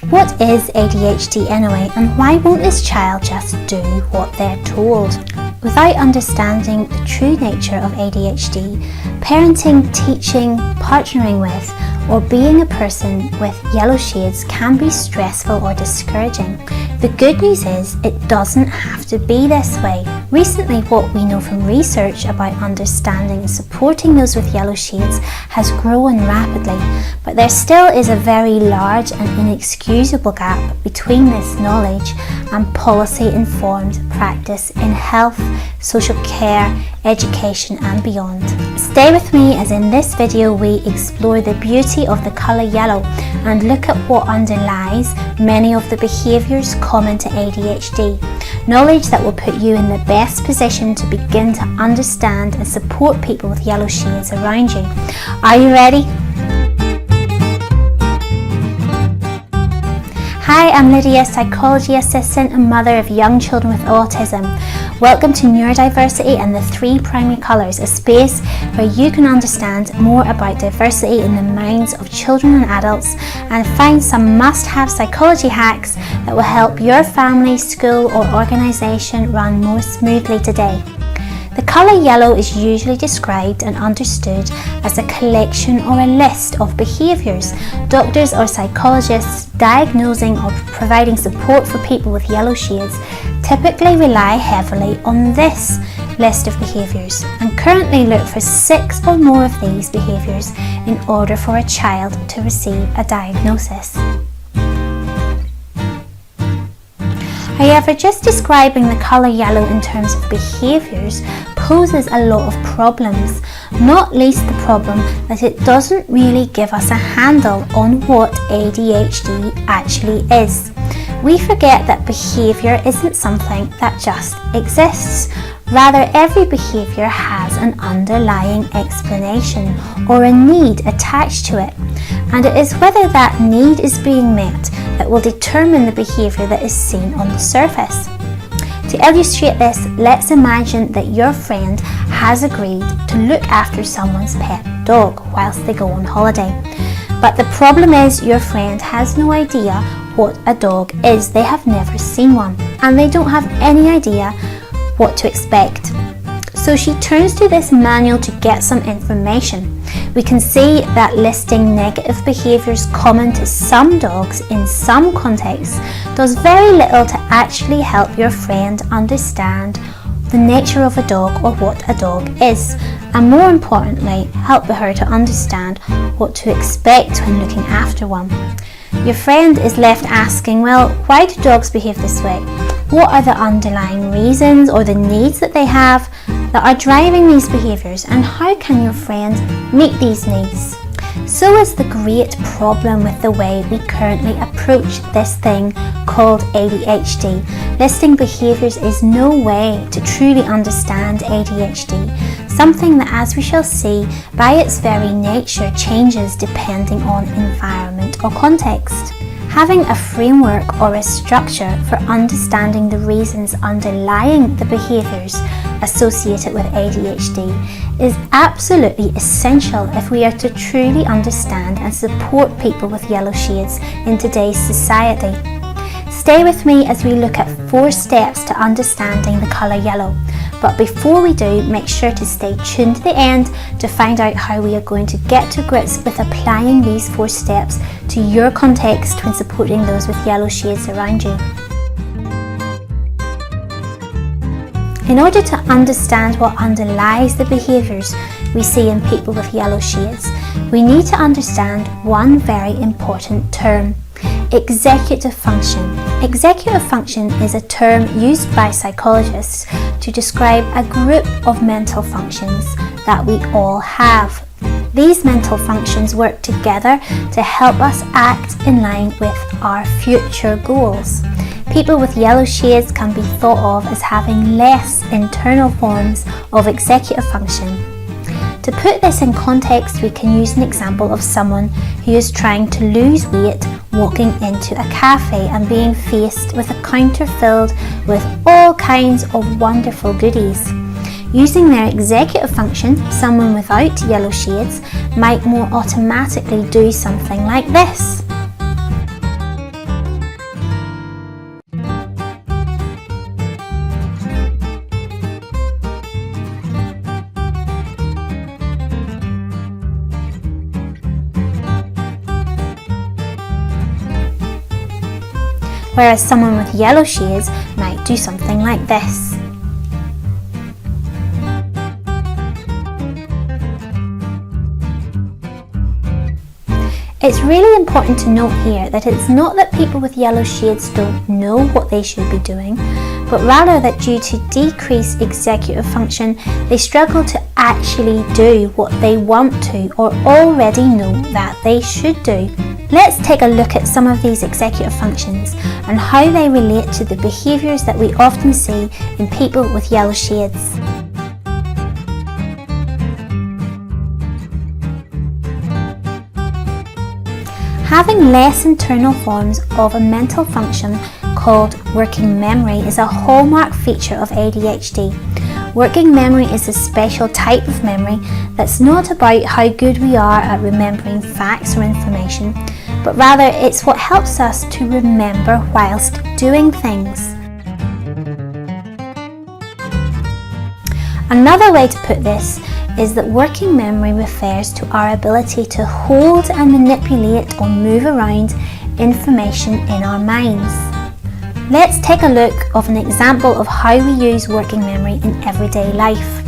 What is ADHD anyway, and why won't this child just do what they're told? Without understanding the true nature of ADHD, parenting, teaching, partnering with, or being a person with yellow shades can be stressful or discouraging. The good news is it doesn't have to be this way. Recently, what we know from research about understanding and supporting those with yellow shades has grown rapidly, but there still is a very large and inexcusable gap between this knowledge and policy-informed practice in health, social care, education and beyond. Stay with me as in this video we explore the beauty of the colour yellow and look at what underlies many of the behaviours common to ADHD. Knowledge that will put you in the best position to begin to understand and support people with yellow shades around you. Are you ready? Hi, I'm Lydia, psychology assistant and mother of young children with autism. Welcome to Neurodiversity and the Three Primary Colours, a space where you can understand more about diversity in the minds of children and adults and find some must-have psychology hacks that will help your family, school or organisation run more smoothly today. The colour yellow is usually described and understood as a collection or a list of behaviours. Doctors or psychologists diagnosing or providing support for people with yellow shades typically rely heavily on this list of behaviours and currently look for 6 or more of these behaviours in order for a child to receive a diagnosis. However, just describing the colour yellow in terms of behaviours poses a lot of problems, not least the problem that it doesn't really give us a handle on what ADHD actually is. We forget that behaviour isn't something that just exists. Rather, every behaviour has an underlying explanation or a need attached to it, and it is whether that need is being met that will determine the behaviour that is seen on the surface. To illustrate this, let's imagine that your friend has agreed to look after someone's pet dog whilst they go on holiday. But the problem is your friend has no idea what a dog is. They have never seen one and they don't have any idea what to expect. So she turns to this manual to get some information. We can see that listing negative behaviours common to some dogs in some contexts does very little to actually help your friend understand the nature of a dog or what a dog is, and more importantly, help her to understand what to expect when looking after one. Your friend is left asking, well, why do dogs behave this way? What are the underlying reasons or the needs that they have that are driving these behaviours, and how can your friend meet these needs? So is the great problem with the way we currently approach this thing called ADHD. Listing behaviours is no way to truly understand ADHD, something that, as we shall see, by its very nature changes depending on environment or context. Having a framework or a structure for understanding the reasons underlying the behaviours associated with ADHD is absolutely essential if we are to truly understand and support people with yellow shades in today's society. Stay with me as we look at 4 steps to understanding the colour yellow. But before we do, make sure to stay tuned to the end to find out how we are going to get to grips with applying these 4 steps to your context when supporting those with yellow shades around you. In order to understand what underlies the behaviours we see in people with yellow shades, we need to understand one very important term: executive function. Executive function is a term used by psychologists to describe a group of mental functions that we all have. These mental functions work together to help us act in line with our future goals. People with yellow shades can be thought of as having less internal forms of executive function. To put this in context, we can use an example of someone who is trying to lose weight walking into a cafe and being faced with a counter filled with all kinds of wonderful goodies. Using their executive function, someone without yellow shades might more automatically do something like this. whereas someone with yellow shades might do something like this. It's really important to note here that it's not that people with yellow shades don't know what they should be doing, but rather that due to decreased executive function, they struggle to actually do what they want to or already know that they should do. Let's take a look at some of these executive functions and how they relate to the behaviours that we often see in people with yellow shades. Having less internal forms of a mental function called working memory is a hallmark feature of ADHD. Working memory is a special type of memory that's not about how good we are at remembering facts or information, but rather it's what helps us to remember whilst doing things. Another way to put this is that working memory refers to our ability to hold and manipulate or move around information in our minds. Let's take a look of an example of how we use working memory in everyday life.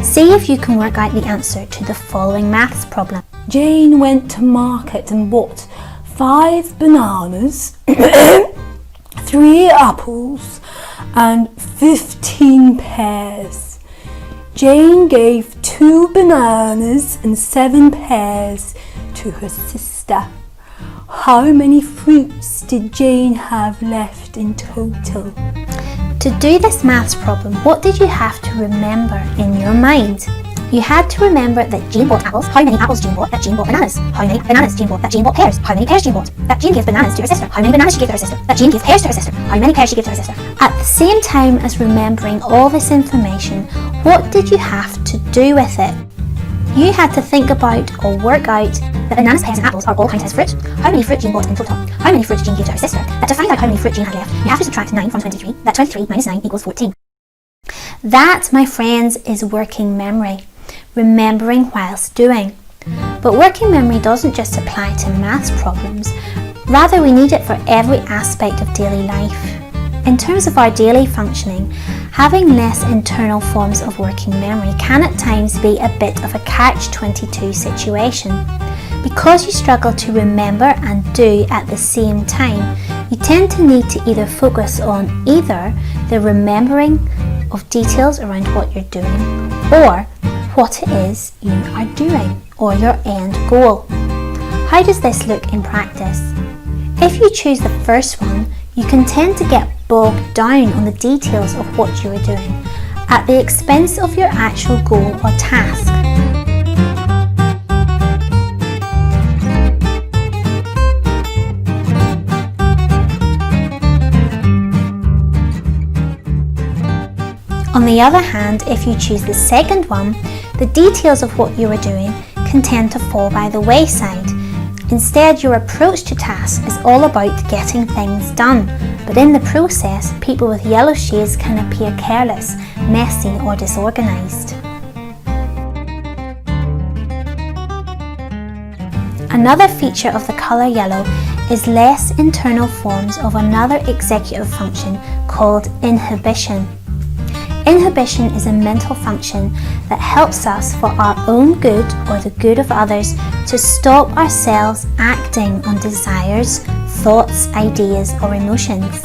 See if you can work out the answer to the following maths problem. Jane went to market and bought 5 bananas, 3 apples and 15 pears. Jane gave 2 bananas and 7 pears to her sister. How many fruits did Jane have left in total? To do this maths problem, what did you have to remember in your mind? You had to remember that Jane bought apples, how many apples Jane bought, that Jane bought bananas, how many bananas Jane bought, that Jane bought pears, how many pears Jane bought, that Jane gave bananas to her sister, how many bananas she gave to her sister, that Jane gave pears to her sister, how many pears she gave to her sister. At the same time as remembering all this information, what did you have to do with it? You had to think about or work out that bananas, pears and apples are all counted as fruit, how many fruit Jane bought in total, how many fruit Jane gave to her sister, that to find out how many fruit Jane had left, you have to subtract 9 from 23, that 23 minus 9 equals 14. That, my friends, is working memory. Remembering whilst doing. But working memory doesn't just apply to maths problems, rather we need it for every aspect of daily life. In terms of our daily functioning, having less internal forms of working memory can at times be a bit of a catch-22 situation. Because you struggle to remember and do at the same time, you tend to need to either focus on either the remembering of details around what you're doing or what it is you are doing or your end goal. How does this look in practice? If you choose the first one, you can tend to get bogged down on the details of what you are doing at the expense of your actual goal or task. On the other hand, if you choose the second one, the details of what you are doing can tend to fall by the wayside. Instead, your approach to tasks is all about getting things done, but in the process, people with yellow shades can appear careless, messy or disorganised. Another feature of the colour yellow is less internal forms of another executive function called inhibition. Inhibition is a mental function that helps us for our own good or the good of others to stop ourselves acting on desires, thoughts, ideas or emotions.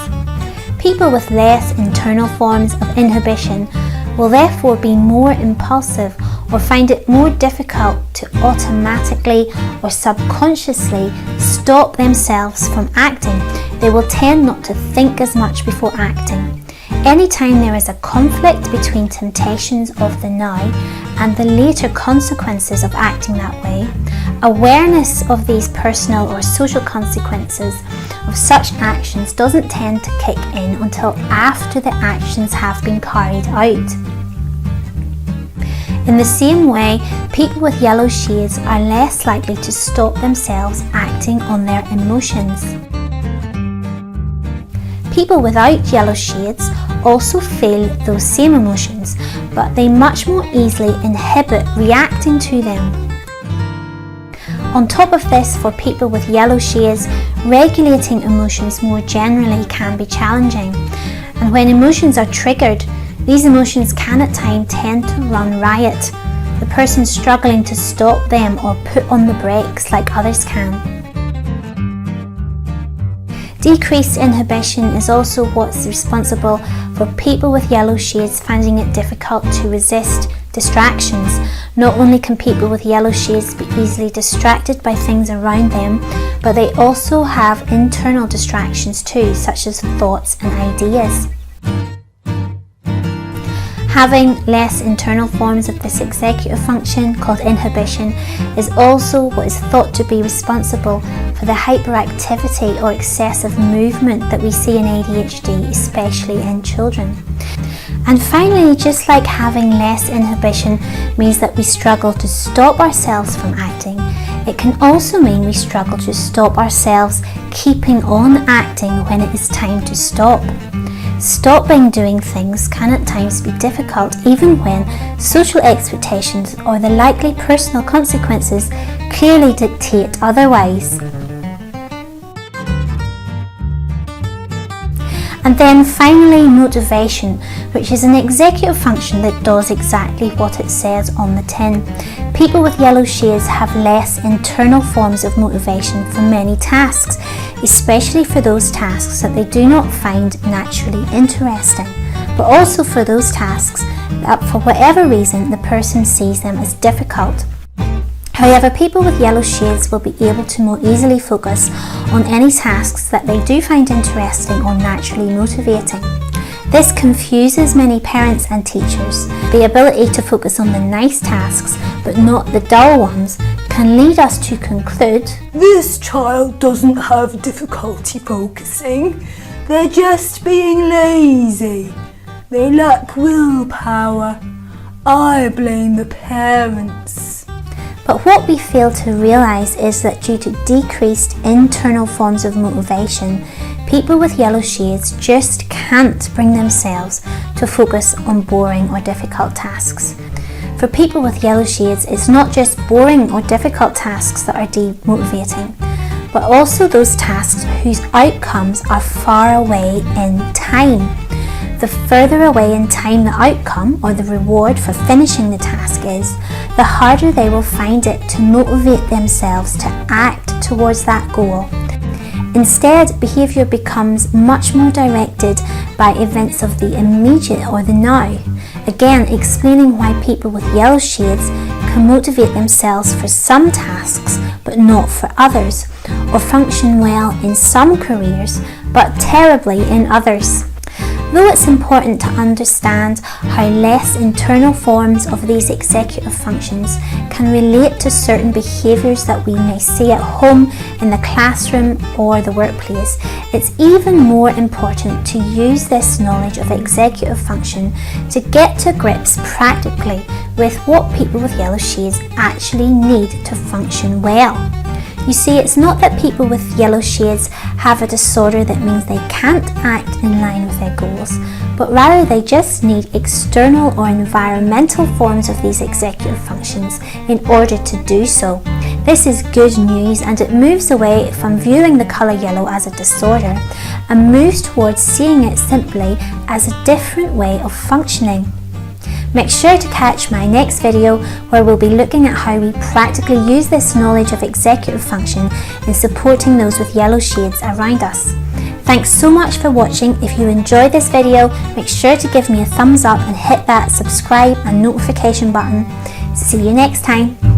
People with less internal forms of inhibition will therefore be more impulsive or find it more difficult to automatically or subconsciously stop themselves from acting. They will tend not to think as much before acting. Anytime there is a conflict between temptations of the now and the later consequences of acting that way, awareness of these personal or social consequences of such actions doesn't tend to kick in until after the actions have been carried out. In the same way, people with yellow shades are less likely to stop themselves acting on their emotions. People without yellow shades also feel those same emotions, but they much more easily inhibit reacting to them. On top of this, for people with yellow shades, regulating emotions more generally can be challenging. And when emotions are triggered, these emotions can at times tend to run riot, the person struggling to stop them or put on the brakes like others can. Decreased inhibition is also what's responsible for people with yellow shades finding it difficult to resist distractions. Not only can people with yellow shades be easily distracted by things around them, but they also have internal distractions too, such as thoughts and ideas. Having less internal forms of this executive function, called inhibition, is also what is thought to be responsible for the hyperactivity or excessive movement that we see in ADHD, especially in children. And finally, just like having less inhibition means that we struggle to stop ourselves from acting, it can also mean we struggle to stop ourselves keeping on acting when it is time to stop. Stopping doing things can at times be difficult, even when social expectations or the likely personal consequences clearly dictate otherwise. And then finally, motivation, which is an executive function that does exactly what it says on the tin. People with yellow shades have less internal forms of motivation for many tasks, especially for those tasks that they do not find naturally interesting, but also for those tasks that for whatever reason the person sees them as difficult. However, people with yellow shades will be able to more easily focus on any tasks that they do find interesting or naturally motivating. This confuses many parents and teachers. The ability to focus on the nice tasks but not the dull ones can lead us to conclude, This child doesn't have difficulty focusing. They're just being lazy. They lack willpower. I blame the parents. But what we fail to realise is that due to decreased internal forms of motivation, people with yellow shades just can't bring themselves to focus on boring or difficult tasks. For people with yellow shades, it's not just boring or difficult tasks that are demotivating, but also those tasks whose outcomes are far away in time. The further away in time the outcome or the reward for finishing the task is, the harder they will find it to motivate themselves to act towards that goal. Instead, behaviour becomes much more directed by events of the immediate or the now. Again, explaining why people with yellow shades can motivate themselves for some tasks but not for others, or function well in some careers but terribly in others. Though it's important to understand how less internal forms of these executive functions can relate to certain behaviours that we may see at home, in the classroom or the workplace, it's even more important to use this knowledge of executive function to get to grips practically with what people with yellow shades actually need to function well. You see, it's not that people with yellow shades have a disorder that means they can't act in line with their goals, but rather they just need external or environmental forms of these executive functions in order to do so. This is good news, and it moves away from viewing the colour yellow as a disorder and moves towards seeing it simply as a different way of functioning. Make sure to catch my next video where we'll be looking at how we practically use this knowledge of executive function in supporting those with yellow shades around us. Thanks so much for watching. If you enjoyed this video, make sure to give me a thumbs up and hit that subscribe and notification button. See you next time.